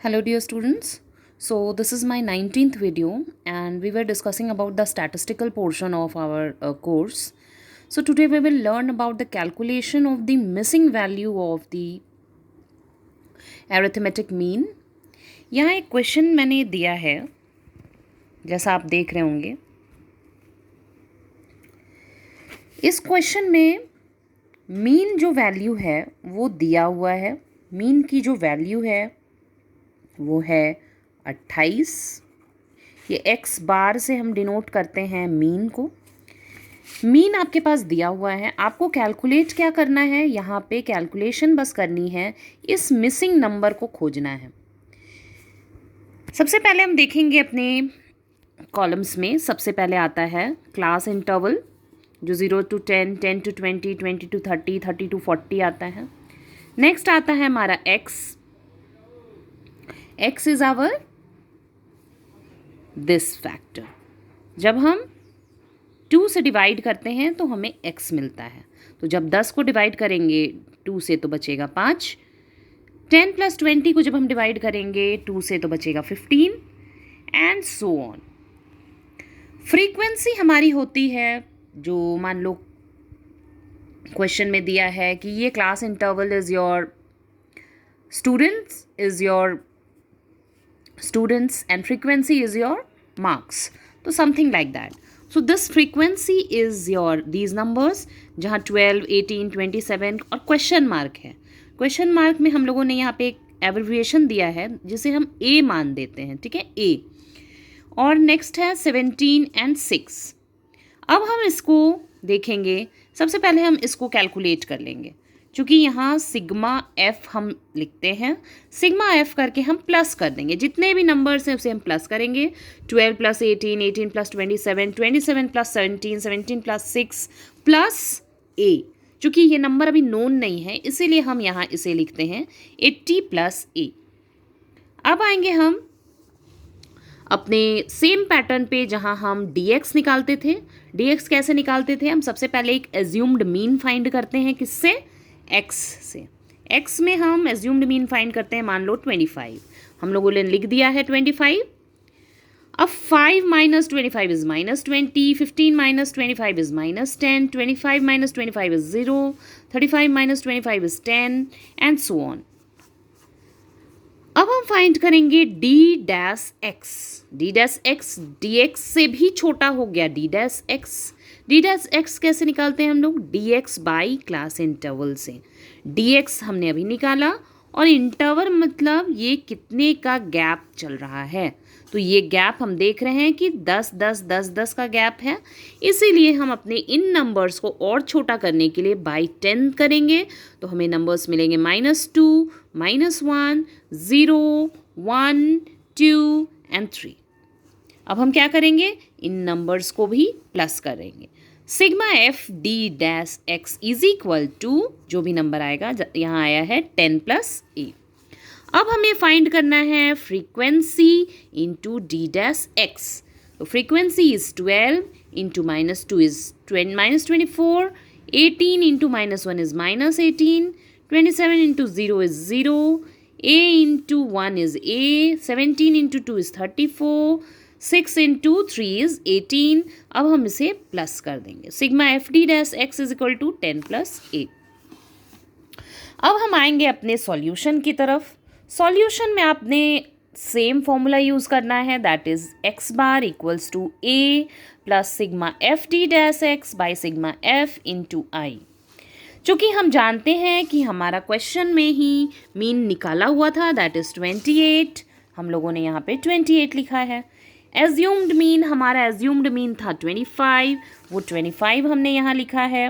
Hello dear students. So this is my 19th video and we were discussing about the statistical portion of our course. So today we will learn about the calculation of the missing value of the arithmetic mean. यहाँ एक question मैंने दिया है जैसा आप देख रहे होंगे. इस क्वेश्चन में मीन जो वैल्यू है वो दिया हुआ है. मीन की जो वैल्यू है वो है 28. ये x बार से हम डिनोट करते हैं मीन को. मीन आपके पास दिया हुआ है. आपको कैलकुलेट क्या करना है, यहाँ पे कैलकुलेशन बस करनी है, इस मिसिंग नंबर को खोजना है. सबसे पहले हम देखेंगे अपने कॉलम्स में. सबसे पहले आता है क्लास इंटरवल जो 0 to 10, 10 to 20, 20 to 30, 30 to 40 आता है. नेक्स्ट आता है हमारा x. x is our this factor. जब हम 2 से डिवाइड करते हैं तो हमें x मिलता है. तो जब 10 को डिवाइड करेंगे 2 से तो बचेगा 5. 10 + 20 को जब हम डिवाइड करेंगे 2 से तो बचेगा 15 एंड सो ऑन. फ्रीक्वेंसी हमारी होती है जो मान लो क्वेश्चन में दिया है कि ये class interval is your students and frequency is your marks. So something like that. So this frequency is your these numbers जहाँ 12, 18, 27 और क्वेश्चन मार्क है. क्वेश्चन मार्क में हम लोगों ने यहाँ पे एक एब्रिविएशन दिया है जिसे हम A मान देते हैं. ठीक है, A. और नेक्स्ट है 17 and 6. अब हम इसको देखेंगे. सबसे पहले हम इसको कैलकुलेट कर लेंगे क्योंकि यहाँ सिग्मा एफ हम लिखते हैं. सिग्मा एफ करके हम प्लस कर देंगे. जितने भी नंबर्स हैं उसे हम प्लस करेंगे. 12 + 18, 18 + 27, 27 + 17, 17 + 6 प्लस ए. चूँकि ये नंबर अभी नोन नहीं है इसीलिए हम यहाँ इसे लिखते हैं 80 + ए. अब आएंगे हम अपने सेम पैटर्न पे जहाँ हम dx निकालते थे. dx कैसे निकालते थे? हम सबसे पहले एक एज्यूम्ड मीन फाइंड करते हैं. किससे? x से. x में हम एज्यूम्ड मीन फाइंड करते हैं. मान लो 25. हम लोगों ने लिख दिया है 25. अब 5 - 25 is -20, 15 - 25 is -10, 25 - 25 is 0, 35 - 25 is 10 and so on. अब हम फाइंड करेंगे d-x. d-x dx से भी छोटा हो गया. d-x. d-x कैसे निकालते हैं हम लोग? dx बाई क्लास इंटरवल से. dx हमने अभी निकाला और इंटरवल मतलब ये कितने का गैप चल रहा है. तो ये गैप हम देख रहे हैं कि 10 10 10 10 का गैप है. इसीलिए हम अपने इन नंबर्स को और छोटा करने के लिए बाई 10 करेंगे. तो हमें नंबर्स मिलेंगे -2, -1, 0, 1, 2 एंड 3. अब हम क्या करेंगे? इन नंबर्स को भी प्लस करेंगे. Sigma F d-x is equal to जो भी नंबर आएगा. यहाँ आया है 10 + a. अब हमें फाइंड करना है फ्रीक्वेंसी इंटू d-x. तो frequency is 12 into -2 is -24, 18 into -1 is -18, 27 into 0 is 0, a into 1 is a, 17 into 2 is 34, 6 into 3 is 18. अब हम इसे प्लस कर देंगे. Sigma F d-x is equal to 10 + a. अब हम आएंगे अपने सॉल्यूशन की तरफ. सॉल्यूशन में आपने सेम फॉर्मूला यूज़ करना है. That is x bar equals to a plus sigma F d-x by sigma F into I. चूँकि हम जानते हैं कि हमारा क्वेश्चन में ही मीन निकाला हुआ था. That is 28. हम लोगों ने यहाँ पे 28 लिखा है. एज्यूम्ड मीन, हमारा एज्यूम्ड मीन था 25. वो 25 हमने यहाँ लिखा है.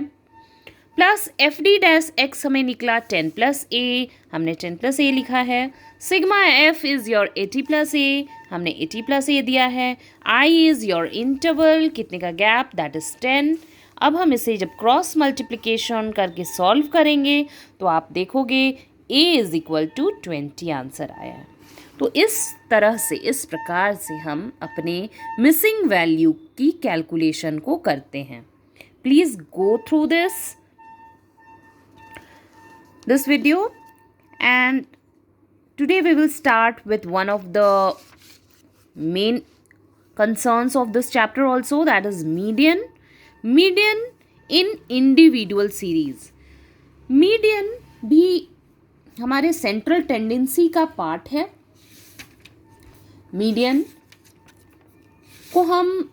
प्लस एफ d-x हमें निकला 10 + a. हमने 10 + a लिखा है. Sigma F is your 80 + a. हमने 80 + a दिया है. i इज़ योर इंटरवल, कितने का गैप? That is 10. अब हम इसे जब क्रॉस मल्टीप्लिकेशन करके सॉल्व करेंगे तो आप देखोगे a is equal to 20 answer आया है. तो इस तरह से, इस प्रकार से हम अपने मिसिंग वैल्यू की कैलकुलेशन को करते हैं. Please go through this video and Today we will start with one of the main concerns of this chapter also, that is median. Median in individual series. Median भी हमारे central tendency का part है. Median को हम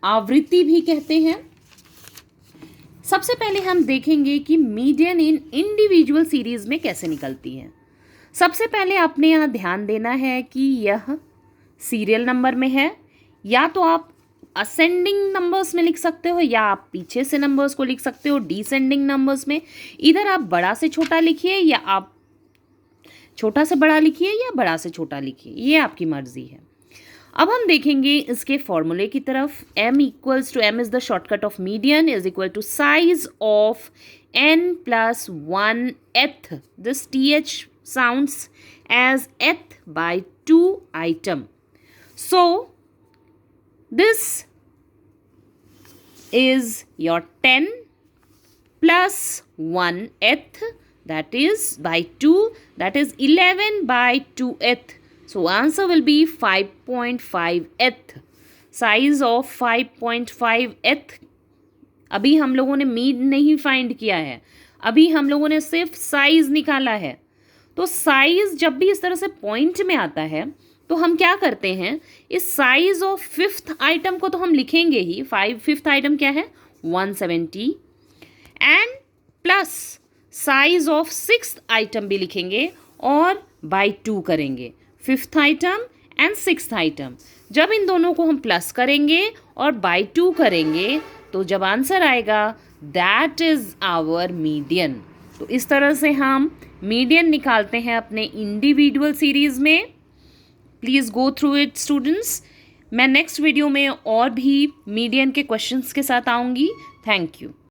आवृत्ति भी कहते हैं. सबसे पहले हम देखेंगे कि मीडियन इन इंडिविजुअल सीरीज में कैसे निकलती है. सबसे पहले आपने यहाँ ध्यान देना है कि यह सीरियल नंबर में है. या तो आप असेंडिंग नंबर्स में लिख सकते हो या आप पीछे से नंबर्स को लिख सकते हो डिसेंडिंग नंबर्स में. इधर आप बड़ा से छोटा लिखिए या आप छोटा से बड़ा लिखिए या बड़ा से छोटा लिखिए, ये आपकी मर्जी है. अब हम देखेंगे इसके फॉर्मूले की तरफ. m equals to m is the shortcut of median is equal to size of n plus 1/8. This th sounds as th by 2 item. So this is your 10 plus 1/8, that is by 2, that is 11 by 2/8. So answer will be 5.5/8. Size of 5.5/8. अभी हम लोगों ने Mead नहीं find किया है, अभी हम लोगों ने सिर्फ साइज निकाला है. तो साइज जब भी इस तरह से पॉइंट में आता है तो हम क्या करते हैं, इस साइज ऑफ फिफ्थ आइटम को तो हम लिखेंगे ही. फिफ्थ आइटम क्या है 170 and plus size of sixth item भी लिखेंगे और बाय 2 करेंगे. Fifth item and sixth item जब इन दोनों को हम प्लस करेंगे और बाय 2 करेंगे तो जब आंसर आएगा दैट इज आवर मीडियन. तो इस तरह से हम मीडियन निकालते हैं अपने इंडिविजुअल सीरीज में. Please go through it students. मैं नेक्स्ट वीडियो में और भी मीडियन के क्वेश्चंस के साथ आऊँगी. Thank you.